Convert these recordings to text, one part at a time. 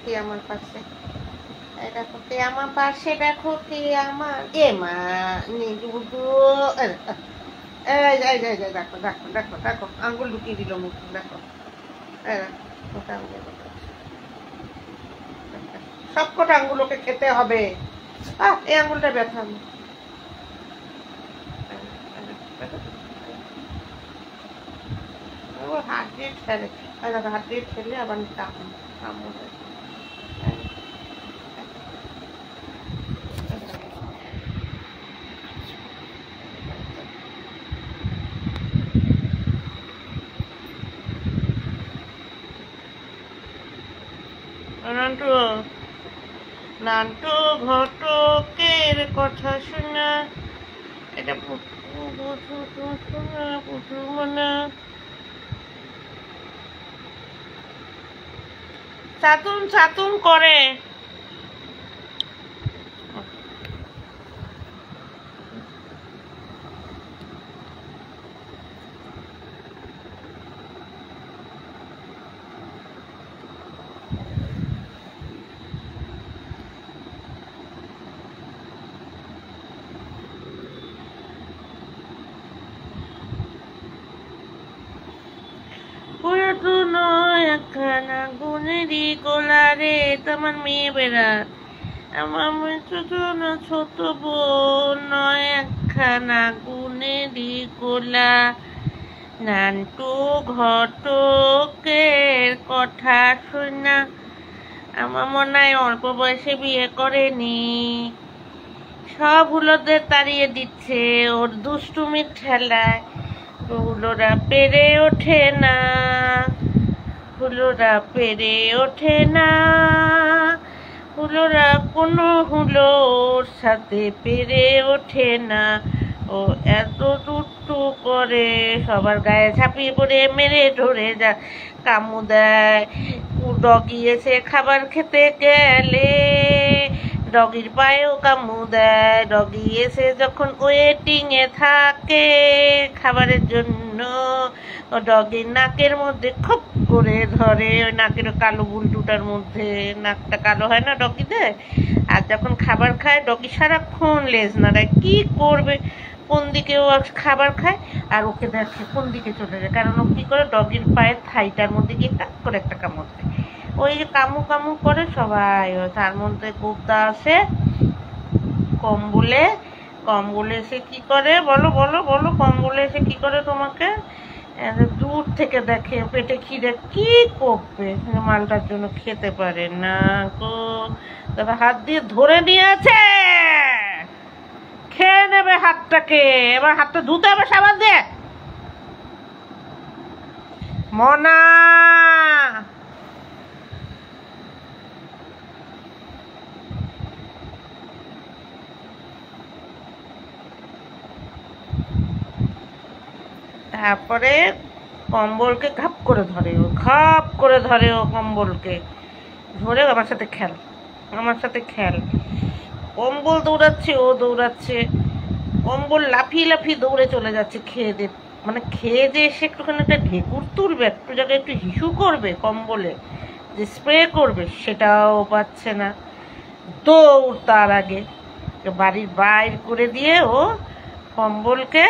কে আমার পাশে, দেখো কে আমার পাশে, দেখো কে আমার এ মা নিজুদু। দেখো দেখো দেখো দেখো আঙ্গুল ঢুকিয়ে দিল মুখ, দেখো সব কটা আঙ্গুলোকে খেতে হবে। এই আঙ্গুলটা ব্যথা, হাত দিয়ে ঠেলে, হাত দিয়ে ঠেলে আবার নান্টু নান্টু ঘটকের কথা শোনা, এটা পুটু মনে চাতুন চাতুন করে। পুরো নয় একখানা গুনেরই গোলা রে, তোমার মেয়ে বেড়া আমার ছোট বোন নয় একখানা গুনেরই গোলা। নান্টু ঘটকের কথা শোনা, আমার মনে হয় অল্প বয়সে বিয়ে করেনি, সব হুলোদের তাড়িয়ে দিচ্ছে ওর দুষ্টুমির ঠেলায়। হুলোরা পেরে ওঠে না, হুলোরা পেরে ওঠে না, হুলোরা কোনো হুলোর সাথে পেরে ওঠে না। ও এত দুষ্টু করে, সবার গায়ে ঝাঁপিয়ে পড়ে মেরে ধরে যা কামু দেয়। ডগি এসে খাবার খেতে গেলে ডগির পায়েও কামু দেয়। ডগি এসে যখন ওয়েটিং এ থাকে খাবারের জন্য, ও ডগির নাকের মধ্যে খপ করে ধরে, ওই নাকের কালো বুলটুটার মধ্যে, নাকটা কালো হয় না ডগিদের। আর যখন খাবার খায় ডগি সারাক্ষণ লেজ নাড়ায়, কি করবে, কোন দিকে ও খাবার খায় আর ওকে দেখে কোন দিকে চলে যায়, কারণ ও কি করে ডগির পায়ের থাইটার মধ্যে গিয়ে টাক করে একটা কামড় দেয়। ওই যে কামু কামু করে সবাই, তার মধ্যে গোবদা আসে কম্বলে, কম্বলে এসে কি করে বলো বলো বলো, কম্বলে এসে কি করে তোমাকে দূর থেকে দেখে, পেটে খিদে, কি করবে মালটার জন্য খেতে পারে না গো, তবে হাত দিয়ে ধরে নিয়েছে, খেয়ে নেবে হাতটাকে, এবার হাতটা ধুতে হবে সাবান দিয়ে। মনা তারপরে কম্বলকে ঘাপ করে ধরে, ও ঘাপ করে ধরে, ও কম্বলকে ধরে আমার সাথে খেল, আমার সাথে খেল। কম্বল দৌড়াচ্ছে, ও দৌড়াচ্ছে, কম্বল লাফিয়ে লাফিয়ে দৌড়ে চলে যাচ্ছে খেয়ে দে, মানে খেয়ে যে এসে একটুখানি একটা ঢেকুর তুলবে, একটু জায়গায় একটু হিসু করবে কম্বলে, যে স্প্রে করবে সেটাও পাচ্ছে না। দৌড় তার আগে বাড়ির বাইর করে দিয়ে ও কম্বলকে,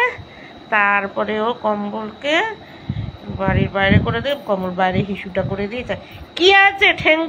তারপরে ও কম্বলকে বাড়ির বাইরে করে দিয়ে, কম্বল বাইরে হিসুটা করে দিয়ে, কি আছে ঠেঙ্গ